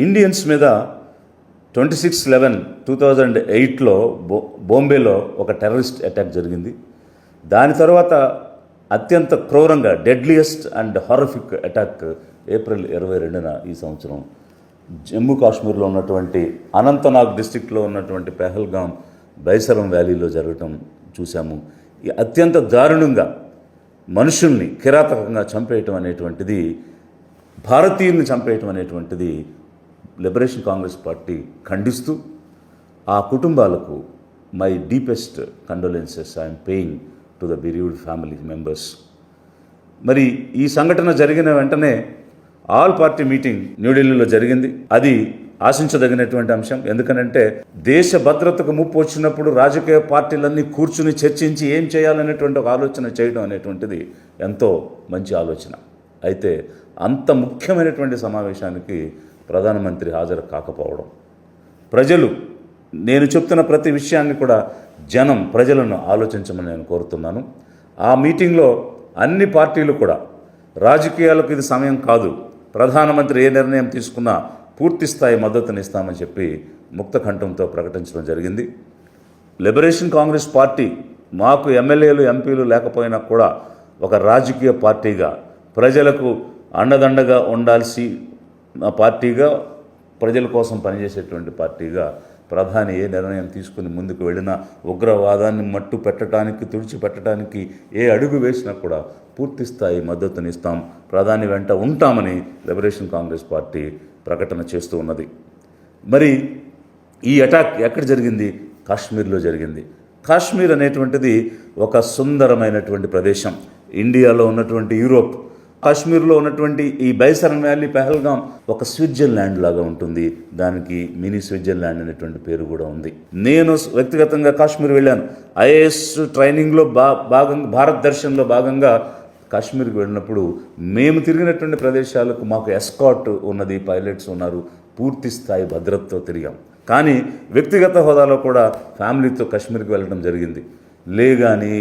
Indians మీద 26/11/2008లో బాంబేలో ఒక టెర్రరిస్ట్ అటాక్ జరిగింది. దాని తర్వాత అత్యంత క్రూరంగా deadliest and horrific attack April 22న ఈ సంవత్సరం జమ్మూ కాశ్మీర్లో ఉన్నటువంటి అనంతనాగ్ డిస్టిక్లో ఉన్నటువంటి పెహల్గాం బైసరం వ్యాలీలో జరగటం చూసాము. ఈ అత్యంత దారుణంగా మనుషుల్ని కిరాతకంగా చంపేయటం అనేటువంటిది, భారతీయుల్ని చంపేయటం అనేటువంటిది లిబరేషన్ కాంగ్రెస్ పార్టీ ఖండిస్తూ ఆ కుటుంబాలకు my deepest condolences I'm paying to the bereaved family members. మరి ఈ సంఘటన జరిగిన వెంటనే ఆల్ పార్టీ మీటింగ్ న్యూఢిల్లీలో జరిగింది. అది ఆశించదగినటువంటి అంశం. ఎందుకనంటే దేశ భద్రతకు ముప్పు వచ్చినప్పుడు రాజకీయ పార్టీలన్నీ కూర్చుని చర్చించి ఏం చేయాలనేటువంటి ఒక ఆలోచన చేయడం అనేటువంటిది ఎంతో మంచి ఆలోచన. అయితే అంత ముఖ్యమైనటువంటి సమావేశానికి ప్రధానమంత్రి హాజరు కాకపోవడం, ప్రజలు, నేను చెప్తున్న ప్రతి విషయాన్ని కూడా ప్రజలను ఆలోచించమని నేను కోరుతున్నాను. ఆ మీటింగ్లో అన్ని పార్టీలు కూడా రాజకీయాలకు ఇది సమయం కాదు, ప్రధానమంత్రి ఏ నిర్ణయం తీసుకున్నా పూర్తి స్థాయి మద్దతునిస్తామని చెప్పి ముక్త కంఠంతో ప్రకటించడం జరిగింది. లిబరేషన్ కాంగ్రెస్ పార్టీ మాకు ఎమ్మెల్యేలు ఎంపీలు లేకపోయినా కూడా ఒక రాజకీయ పార్టీగా ప్రజలకు అండదండగా ఉండాల్సి పార్టీగా, ప్రజల కోసం పనిచేసేటువంటి పార్టీగా ప్రధాని ఏ నిర్ణయం తీసుకుని ముందుకు వెళ్ళినా, ఉగ్రవాదాన్ని మట్టు పెట్టడానికి, తుడిచిపెట్టడానికి ఏ అడుగు వేసినా కూడా పూర్తి స్థాయి మద్దతునిస్తాం, ప్రధాని వెంట ఉంటామని లిబరేషన్ కాంగ్రెస్ పార్టీ ప్రకటన చేస్తూ ఉన్నది. మరి ఈ అటాక్ ఎక్కడ జరిగింది? కాశ్మీర్లో జరిగింది. కాశ్మీర్ అనేటువంటిది ఒక సుందరమైనటువంటి ప్రదేశం. ఇండియాలో ఉన్నటువంటి యూరోప్, కాశ్మీర్లో ఉన్నటువంటి ఈ బైసరన్ వ్యాలీ పెహల్గాం ఒక స్విట్జర్లాండ్ లాగా ఉంటుంది. దానికి మినీ స్విట్జర్లాండ్ అనేటువంటి పేరు కూడా ఉంది. నేను వ్యక్తిగతంగా కాశ్మీర్ వెళ్ళాను. ఐఏఎస్ ట్రైనింగ్లో భాగంగా, భారత్ దర్శన్లో భాగంగా కాశ్మీర్కి వెళ్ళినప్పుడు మేము తిరిగినటువంటి ప్రదేశాలకు మాకు ఎస్కాట్ ఉన్నది, పైలట్స్ ఉన్నారు, పూర్తి స్థాయి భద్రతతో తిరిగాం. కానీ వ్యక్తిగత హోదాలో కూడా ఫ్యామిలీతో కాశ్మీర్కి వెళ్ళడం జరిగింది. లే కానీ,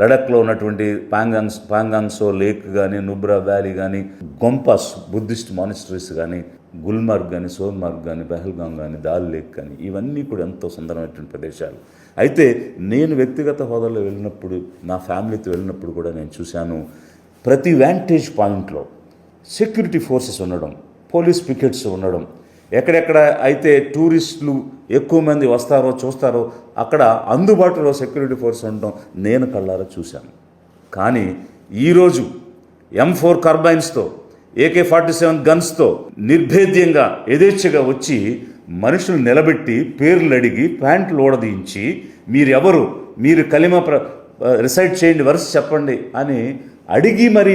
లడఖ్లో ఉన్నటువంటి పాంగాంగ్సో లేక్ కానీ, నుబ్రా వ్యాలీ కానీ, గొంపాస్ బుద్ధిస్ట్ మానిస్టరీస్ కానీ, గుల్మార్గ్ కానీ, సోన్మార్గ్ కానీ, పెహల్గాం కానీ, దాల్ లేక్ కానీ, ఇవన్నీ కూడా ఎంతో సుందరమైనటువంటి ప్రదేశాలు. అయితే నేను వ్యక్తిగత హోదాలో వెళ్ళినప్పుడు, నా ఫ్యామిలీతో వెళ్ళినప్పుడు కూడా నేను చూశాను, ప్రతి వ్యాంటేజ్ పాయింట్లో సెక్యూరిటీ ఫోర్సెస్ ఉండడం, పోలీస్ పికెట్స్ ఉండడం, ఎక్కడెక్కడ అయితే టూరిస్టులు ఎక్కువ మంది వస్తారో చూస్తారో అక్కడ అందుబాటులో సెక్యూరిటీ ఫోర్స్ ఉండడం నేను కళ్ళారా చూశాను. కానీ ఈరోజు M4 కార్బైన్స్తో, AK-47 గన్స్తో నిర్భేద్యంగా యథేచ్ఛగా వచ్చి మనుషులు నిలబెట్టి పేర్లు అడిగి ప్యాంట్లు ఓడదీయించి మీరెవరు, మీరు కలిమ రిసైడ్ చేయండి, వరుస చెప్పండి అని అడిగి మరీ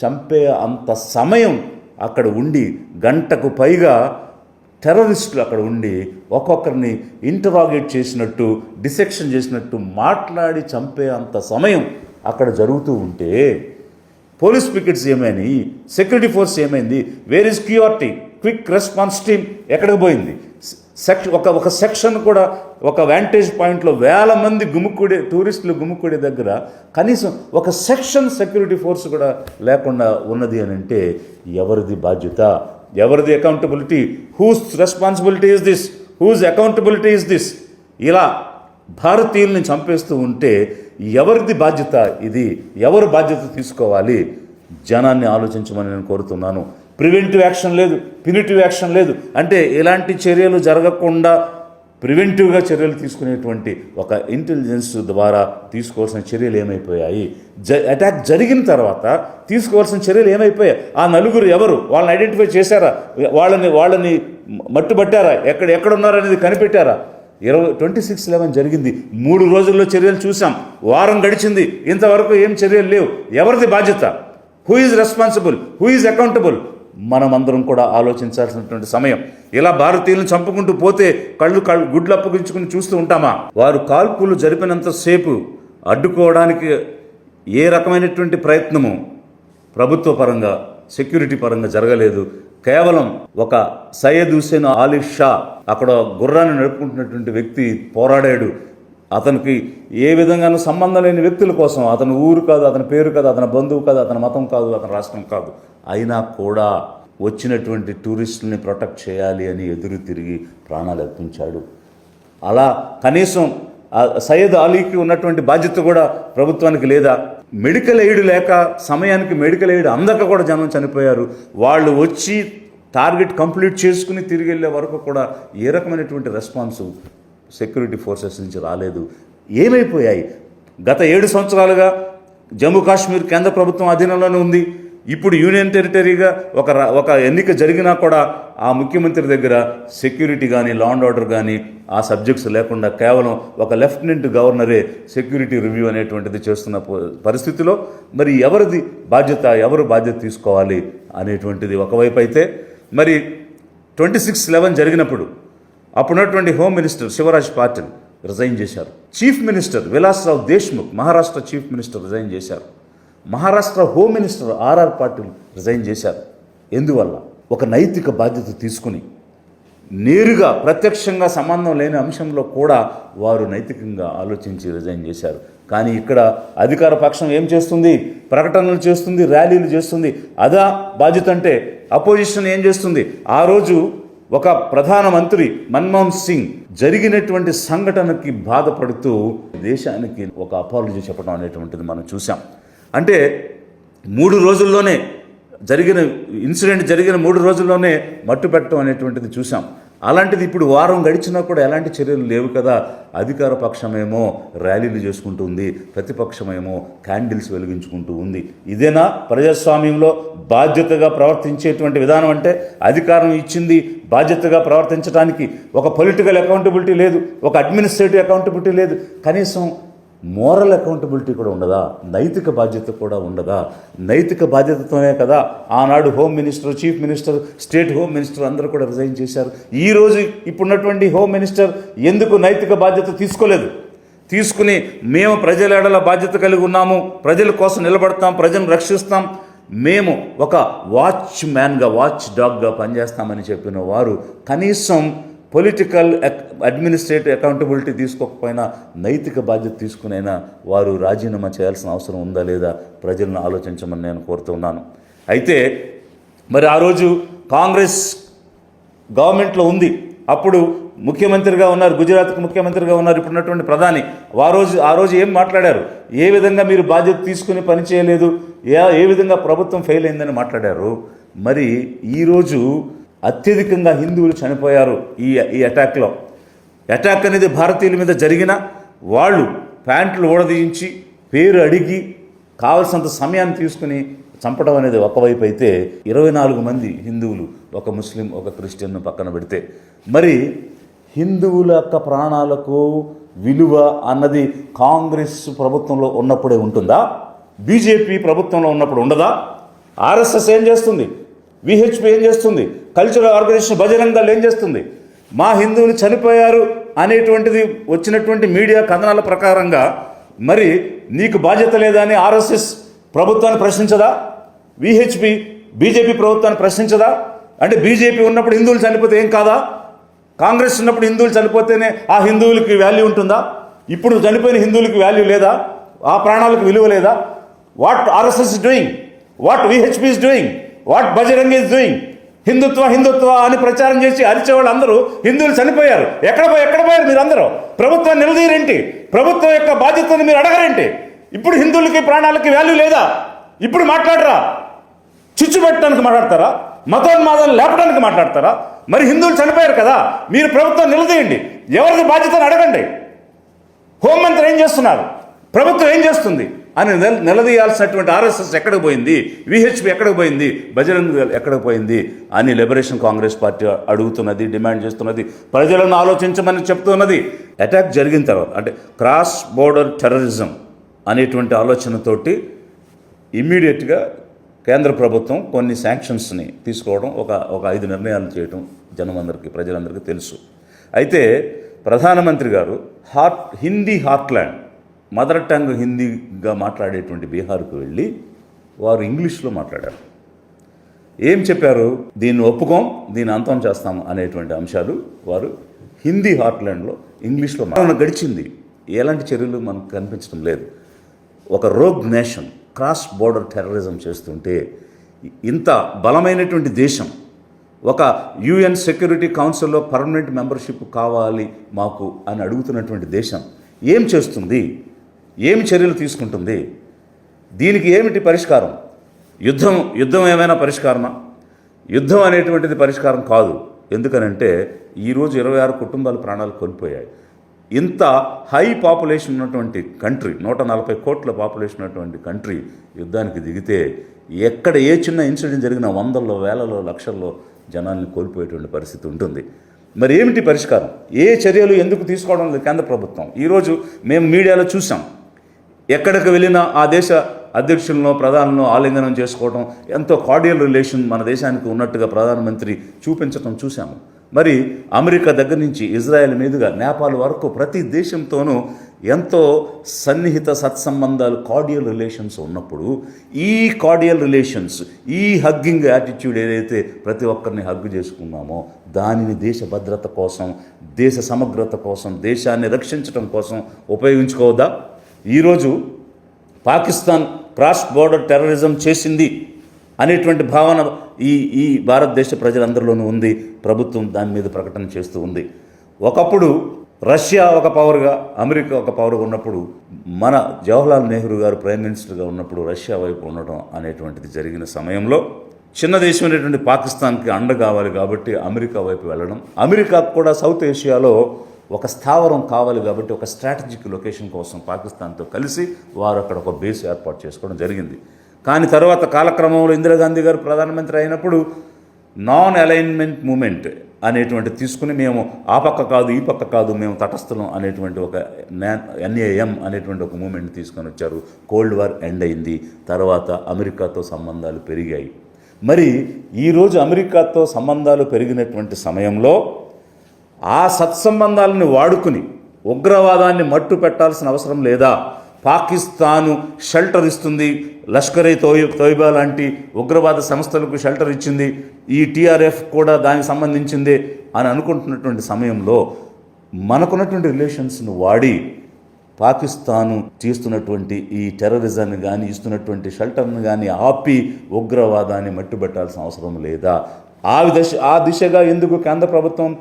చంపే అంత సమయం అక్కడ ఉండి, గంటకు పైగా టెర్రరిస్టులు అక్కడ ఉండి ఒక్కొక్కరిని ఇంటరాగేట్ చేసినట్టు, డిసెక్షన్ చేసినట్టు మాట్లాడి చంపే అంత సమయం అక్కడ జరుగుతూ ఉంటే పోలీస్ పికెట్స్ ఏమైంది, సెక్యూరిటీ ఫోర్స్ ఏమైంది, where is QRT, quick response team ఎక్కడికి పోయింది? ఒక సెక్షన్ కూడా, ఒక వ్యాంటేజ్ పాయింట్లో వేల మంది టూరిస్టులు గుమ్ముకూడే దగ్గర కనీసం ఒక సెక్షన్ సెక్యూరిటీ ఫోర్స్ కూడా లేకుండా ఉన్నది అని అంటే ఎవరిది బాధ్యత, ఎవరిది accountability? Whose responsibility is this, whose accountability is this? ఇలా భారతీయుల్ని చంపేస్తూ ఉంటే ఎవరిది బాధ్యత ఇది? ఎవరు బాధ్యత తీసుకోవాలి? జనాన్ని ఆలోచించమని నేను కోరుతున్నాను. ప్రివెంటివ్ యాక్షన్ లేదు, ప్యూనిటివ్ యాక్షన్ లేదు. అంటే ఇలాంటి చర్యలు జరగకుండా ప్రివెంటివ్గా చర్యలు తీసుకునేటువంటి ఒక ఇంటెలిజెన్స్ ద్వారా తీసుకోవాల్సిన చర్యలు ఏమైపోయాయి? అటాక్ జరిగిన తర్వాత తీసుకోవాల్సిన చర్యలు ఏమైపోయాయి? ఆ నలుగురు ఎవరు? వాళ్ళని ఐడెంటిఫై చేశారా? వాళ్ళని మట్టుబట్టారా? ఎక్కడున్నారనేది కనిపెట్టారా? 26/11 జరిగింది, 3 రోజుల్లో చర్యలు చూసాం, వారం గడిచింది, ఇంతవరకు ఏం చర్యలు లేవు. ఎవరిది బాధ్యత? Who is responsible, who is accountable? మనమందరం కూడా ఆలోచించాల్సినటువంటి సమయం. ఇలా భారతీయులను చంపుకుంటూ పోతే గుడ్లు అప్పగించుకుని చూస్తూ ఉంటామా? వారు కాల్పులు జరిపినంతసేపు అడ్డుకోవడానికి ఏ రకమైనటువంటి ప్రయత్నము ప్రభుత్వ పరంగా, సెక్యూరిటీ పరంగా జరగలేదు. కేవలం ఒక సయ్యద్ హుస్సేన్ ఆలీ షా, అక్కడ గుర్రాన్ని నడుపుకుంటున్నటువంటి వ్యక్తి పోరాడాడు. అతనికి ఏ విధంగానూ సంబంధం లేని వ్యక్తుల కోసం, అతని ఊరు కాదు, అతని పేరు కాదు, అతని బంధువు కాదు, అతని మతం కాదు, అతని రాష్ట్రం కాదు, అయినా కూడా వచ్చినటువంటి టూరిస్టుల్ని ప్రొటెక్ట్ చేయాలి అని ఎదురు తిరిగి ప్రాణాలు అర్పించాడు. అలా కనీసం సయ్యద్ అలీకి ఉన్నటువంటి బాధ్యత కూడా ప్రభుత్వానికి లేదా? మెడికల్ ఎయిడ్ లేక సమయానికి మెడికల్ ఎయిడ్ అందక కూడా జనం చనిపోయారు. వాళ్ళు వచ్చి టార్గెట్ కంప్లీట్ చేసుకుని తిరిగి వెళ్ళే వరకు కూడా ఏ రకమైనటువంటి రెస్పాన్స్ సెక్యూరిటీ ఫోర్సెస్ నుంచి రాలేదు. ఏమైపోయాయి? గత 7 సంవత్సరాలుగా జమ్మూ కాశ్మీర్ కేంద్ర ప్రభుత్వం అధీనంలోనే ఉంది. ఇప్పుడు యూనియన్ టెరిటరీగా ఒక ఎన్నిక జరిగినా కూడా ఆ ముఖ్యమంత్రి దగ్గర సెక్యూరిటీ కానీ లా అండ్ ఆర్డర్ కానీ ఆ సబ్జెక్ట్స్ లేకుండా కేవలం ఒక లెఫ్టినెంట్ గవర్నరే సెక్యూరిటీ రివ్యూ అనేటువంటిది చేస్తున్న పరిస్థితిలో మరి ఎవరు బాధ్యత తీసుకోవాలి అనేటువంటిది ఒకవైపు అయితే, మరి 26/11 జరిగినప్పుడు అప్పుడున్నటువంటి home minister Shivraj Patil resign చేశారు. Chief minister Vilasrao Deshmukh Maharashtra chief minister resign చేశారు. Maharashtra home minister RR Patil resign చేశారు. ఎందువల్ల? ఒక నైతిక బాధ్యత తీసుకుని నేరుగా ప్రత్యక్షంగా సంబంధం లేని అంశంలో కూడా వారు నైతికంగా ఆలోచించి రిజైన్ చేశారు. కానీ ఇక్కడ అధికార పక్షం ఏం చేస్తుంది? ప్రకటనలు చేస్తుంది, ర్యాలీలు చేస్తుంది. అదా బాధ్యత అంటే అపోజిషన్ ఏం చేస్తుంది? ఆ రోజు ఒక ప్రధానమంత్రి మన్మోహన్ సింగ్ జరిగినటువంటి సంఘటనకి బాధపడుతూ దేశానికి ఒక అపాలజీ చెప్పడం అనేటువంటిది మనం చూసాం. అంటే 3 రోజుల్లోనే ఇన్సిడెంట్ జరిగిన 3 రోజుల్లోనే మట్టు పెట్టడం అనేటువంటిది చూసాం. అలాంటిది ఇప్పుడు వారం గడిచినా కూడా ఎలాంటి చర్యలు లేవు కదా. అధికార పక్షమేమో ర్యాలీలు చేసుకుంటూ ఉంది, ప్రతిపక్షమేమో క్యాండిల్స్ వెలిగించుకుంటూ ఉంది. ఇదేనా ప్రజాస్వామ్యంలో బాధ్యతగా ప్రవర్తించేటువంటి విధానం? అంటే అధికారం ఇచ్చింది బాధ్యతగా ప్రవర్తించడానికి. ఒక పొలిటికల్ అకౌంటబిలిటీ లేదు, ఒక అడ్మినిస్ట్రేటివ్ అకౌంటబిలిటీ లేదు, కనీసం మోరల్ అకౌంటబిలిటీ కూడా ఉండదా? నైతిక బాధ్యత కూడా ఉండదా? నైతిక బాధ్యతతోనే కదా ఆనాడు home minister, chief minister, state home minister అందరూ కూడా రిజైన్ చేశారు. ఈరోజు ఇప్పుడున్నటువంటి హోమ్ మినిస్టర్ ఎందుకు నైతిక బాధ్యత తీసుకోలేదు? తీసుకుని మేము ప్రజల ఎడల బాధ్యత కలిగి ఉన్నాము, ప్రజల కోసం నిలబడతాం, ప్రజలను రక్షిస్తాం, మేము ఒక వాచ్ డాగ్గా పనిచేస్తామని చెప్పిన వారు కనీసం పొలిటికల్ అడ్మినిస్ట్రేటివ్ అకౌంటబిలిటీ తీసుకోకపోయినా నైతిక బాధ్యత తీసుకునైనా వారు రాజీనామా చేయాల్సిన అవసరం ఉందా లేదా ప్రజలను ఆలోచించమని నేను కోరుతున్నాను. అయితే మరి ఆ రోజు కాంగ్రెస్ గవర్నమెంట్లో ఉంది, అప్పుడు ముఖ్యమంత్రిగా ఉన్నారు, గుజరాత్కు ముఖ్యమంత్రిగా ఉన్నారు ఇప్పుడున్నటువంటి ప్రధాని. ఆ రోజు ఏం మాట్లాడారు? ఏ విధంగా మీరు బాధ్యత తీసుకుని పని చేయలేదు, ఏ విధంగా ప్రభుత్వం ఫెయిల్ అయిందని మాట్లాడారు. మరి ఈరోజు అత్యధికంగా హిందువులు చనిపోయారు ఈ అటాక్లో. అటాక్ అనేది భారతీయుల మీద జరిగిన వాళ్ళు ప్యాంట్లు ఊడదీయించి పేరు అడిగి కావలసినంత సమయాన్ని తీసుకుని చంపడం అనేది ఒకవైపు అయితే 24 మంది హిందువులు, ఒక ముస్లిం, ఒక క్రిస్టియన్ను పక్కన పెడితే, మరి హిందువుల యొక్క ప్రాణాలకు విలువ అన్నది కాంగ్రెస్ ప్రభుత్వంలో ఉన్నప్పుడే ఉంటుందా? బీజేపీ ప్రభుత్వంలో ఉన్నప్పుడు ఉండదా? ఆర్ఎస్ఎస్ ఏం చేస్తుంది? విహెచ్పి ఏం చేస్తుంది? కల్చరల్ ఆర్గనైజేషన్ బజరంగ్ దళ్ ఏం చేస్తుంది? మా హిందువులు చనిపోయారు అనేటువంటిది వచ్చినటువంటి మీడియా కథనాల ప్రకారంగా మరి నీకు బాధ్యత లేదా అని ఆర్ఎస్ఎస్ ప్రభుత్వాన్ని ప్రశ్నించదా? విహెచ్పి బీజేపీ ప్రభుత్వాన్ని ప్రశ్నించదా? అంటే బీజేపీ ఉన్నప్పుడు హిందువులు చనిపోతే ఏం కాదా? కాంగ్రెస్ ఉన్నప్పుడు హిందువులు చనిపోతేనే ఆ హిందువులకి వాల్యూ ఉంటుందా? ఇప్పుడు చనిపోయిన హిందువులకి వాల్యూ లేదా? ఆ ప్రాణాలకు విలువ లేదా? What RSS is doing, what VHP is doing, what Bajrang is doing? Hindutva అని ప్రచారం చేసి అరిచేవాళ్ళు అందరూ హిందువులు చనిపోయారు. ఎక్కడ పోయారు మీరందరూ? ప్రభుత్వాన్ని నిలదీయరేంటి? ప్రభుత్వం యొక్క బాధ్యతను మీరు అడగరేంటి? ఇప్పుడు హిందువులకి ప్రాణాలకి వాల్యూ లేదా? ఇప్పుడు మాట్లాడరా? చిచ్చు పెట్టడానికి మాట్లాడతారా? మతోన్మాదాలు లేపడానికి మాట్లాడతారా? మరి హిందువులు చనిపోయారు కదా, మీరు ప్రభుత్వం నిలదీయండి, ఎవరిది బాధ్యతను అడగండి. హోంమంత్రి ఏం చేస్తున్నారు, ప్రభుత్వం ఏం చేస్తుంది అని నిలదీయాల్సినటువంటి ఆర్ఎస్ఎస్ ఎక్కడికి పోయింది, విహెచ్పి ఎక్కడికి పోయింది, బజరంగ్ దళ్ ఎక్కడికి పోయింది అని లిబరేషన్ కాంగ్రెస్ పార్టీ అడుగుతున్నది, డిమాండ్ చేస్తున్నది, ప్రజలను ఆలోచించమని చెప్తున్నది. అటాక్ జరిగిన తర్వాత అంటే క్రాస్ బోర్డర్ టెర్రరిజం అనేటువంటి ఆలోచనతోటి ఇమ్మీడియట్గా కేంద్ర ప్రభుత్వం కొన్ని శాంక్షన్స్ని తీసుకోవడం, ఒక 5 నిర్ణయాలు చేయడం జనమందరికీ, ప్రజలందరికీ తెలుసు. అయితే ప్రధానమంత్రి గారు హిందీ హార్ట్లాండ్, మదర్ టంగ్ హిందీగా మాట్లాడేటువంటి బీహార్కు వెళ్ళి వారు ఇంగ్లీష్లో మాట్లాడారు. ఏం చెప్పారు? దీన్ని ఒప్పుకోం, దీన్ని అంతం చేస్తాం అనేటువంటి అంశాలు వారు హిందీ హార్ట్లాండ్లో ఇంగ్లీష్లో గడిచింది. ఎలాంటి చర్యలు మనకు కనిపించడం లేదు. ఒక rogue nation cross border terrorism చేస్తుంటే ఇంత బలమైనటువంటి దేశం ఒక యుఎన్ సెక్యూరిటీ కౌన్సిల్లో పర్మనెంట్ మెంబర్షిప్ కావాలి మాకు అని అడుగుతున్నటువంటి దేశం ఏం చేస్తుంది, ఏమి చర్యలు తీసుకుంటుంది, దీనికి ఏమిటి పరిష్కారం? యుద్ధం ఏమైనా పరిష్కారమా? యుద్ధం అనేటువంటిది పరిష్కారం కాదు. ఎందుకనంటే ఈరోజు 26 కుటుంబాలు ప్రాణాలు కోల్పోయాయి. ఇంత హై పాపులేషన్ ఉన్నటువంటి కంట్రీ, 140 కోట్ల పాపులేషన్ ఉన్నటువంటి కంట్రీ యుద్ధానికి దిగితే ఎక్కడ ఏ చిన్న ఇన్సిడెంట్ జరిగినా వందల్లో, వేలలో, లక్షల్లో జనాల్ని కోల్పోయేటువంటి పరిస్థితి ఉంటుంది. మరి ఏమిటి పరిష్కారం? ఏ చర్యలు ఎందుకు తీసుకోవడం లేదు కేంద్ర ప్రభుత్వం? ఈరోజు మేము మీడియాలో చూసాం, ఎక్కడికి వెళ్ళినా ఆ దేశ అధ్యక్షులను, ప్రధానులను ఆలింగనం చేసుకోవడం, ఎంతో కార్డియల్ రిలేషన్ మన దేశానికి ఉన్నట్టుగా ప్రధానమంత్రి చూపించడం చూసాము. మరి అమెరికా దగ్గర నుంచి ఇజ్రాయెల్ మీదుగా నేపాల్ వరకు ప్రతి దేశంతోనూ ఎంతో సన్నిహిత సత్సంబంధాలు, కార్డియల్ రిలేషన్స్ ఉన్నప్పుడు ఈ కార్డియల్ రిలేషన్స్, ఈ హగ్గింగ్ యాటిట్యూడ్ ఏదైతే ప్రతి ఒక్కరిని హగ్గు చేసుకున్నామో దానిని దేశ భద్రత కోసం, దేశ సమగ్రత కోసం, దేశాన్ని రక్షించడం కోసం ఉపయోగించుకోవద్దా? ఈరోజు పాకిస్తాన్ క్రాస్ బోర్డర్ టెర్రరిజం చేసింది అనేటువంటి భావన ఈ భారతదేశ ప్రజలందరిలోనూ ఉంది. ప్రభుత్వం దాని మీద ప్రకటన చేస్తూ ఉంది. ఒకప్పుడు రష్యా ఒక పవర్గా, అమెరికా ఒక పవర్గా ఉన్నప్పుడు, మన జవహర్లాల్ నెహ్రూ గారు ప్రైమ్ మినిస్టర్గా ఉన్నప్పుడు రష్యా వైపు ఉండటం అనేటువంటిది జరిగిన సమయంలో చిన్న దేశం అనేటువంటి పాకిస్తాన్కి అండ కావాలి కాబట్టి అమెరికా వైపు వెళ్ళడం, అమెరికాకు కూడా సౌత్ ఏషియాలో ఒక స్థావరం కావాలి కాబట్టి ఒక స్ట్రాటజిక్ లొకేషన్ కోసం పాకిస్తాన్తో కలిసి వారు అక్కడ ఒక బేస్ ఏర్పాటు చేసుకోవడం జరిగింది. కానీ తర్వాత కాలక్రమంలో ఇందిరాగాంధీ గారు ప్రధానమంత్రి అయినప్పుడు నాన్ అలైన్మెంట్ మూమెంట్ అనేటువంటి తీసుకుని మేము ఆ పక్క కాదు, ఈ పక్క కాదు, మేము తటస్థలం అనేటువంటి ఒక NAM అనేటువంటి ఒక మూమెంట్ తీసుకొని వచ్చారు. కోల్డ్ వార్ ఎండ్ అయింది. తర్వాత అమెరికాతో సంబంధాలు పెరిగాయి. మరి ఈరోజు అమెరికాతో సంబంధాలు పెరిగినటువంటి సమయంలో ఆ సత్సంబంధాలను వాడుకుని ఉగ్రవాదాన్ని మట్టు పెట్టాల్సిన అవసరం లేదా? పాకిస్తాను షెల్టర్ ఇస్తుంది, లష్కరే తోయిబా లాంటి ఉగ్రవాద సంస్థలకు షెల్టర్ ఇచ్చింది, ఈ TRF కూడా దానికి సంబంధించిందే అని అనుకుంటున్నటువంటి సమయంలో మనకున్నటువంటి రిలేషన్స్ను వాడి పాకిస్తాను చేస్తున్నటువంటి ఈ టెర్రరిజాన్ని కానీ, ఇస్తున్నటువంటి షెల్టర్ను కానీ ఆపి ఉగ్రవాదాన్ని మట్టుబెట్టాల్సిన అవసరం లేదా? ఆ దిశగా ఎందుకు కేంద్ర ప్రభుత్వం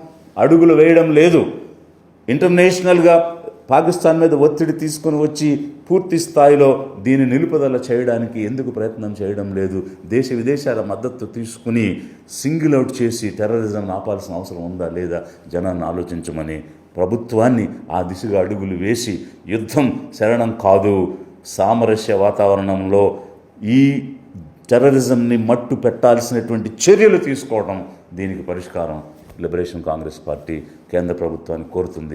అడుగులు వేయడం లేదు? ఇంటర్నేషనల్గా పాకిస్తాన్ మీద ఒత్తిడి తీసుకొని వచ్చి పూర్తి స్థాయిలో దీన్ని నిలుపుదల చేయడానికి ఎందుకు ప్రయత్నం చేయడం లేదు? దేశ విదేశాల మద్దతు తీసుకుని సింగిల్ అవుట్ చేసి టెర్రరిజం ఆపాల్సిన అవసరం ఉందా లేదా? జనాన్ని ఆలోచించమని ప్రభుత్వాన్ని ఆ దిశగా అడుగులు వేసి యుద్ధం శరణం కాదు, సామరస్య వాతావరణంలో ఈ టెర్రరిజంని మట్టు పెట్టాల్సినటువంటి చర్యలు తీసుకోవడం దీనికి పరిష్కారం లిబరేషన్ కాంగ్రెస్ పార్టీ కేంద్ర ప్రభుత్వాన్ని కోరుతుంది.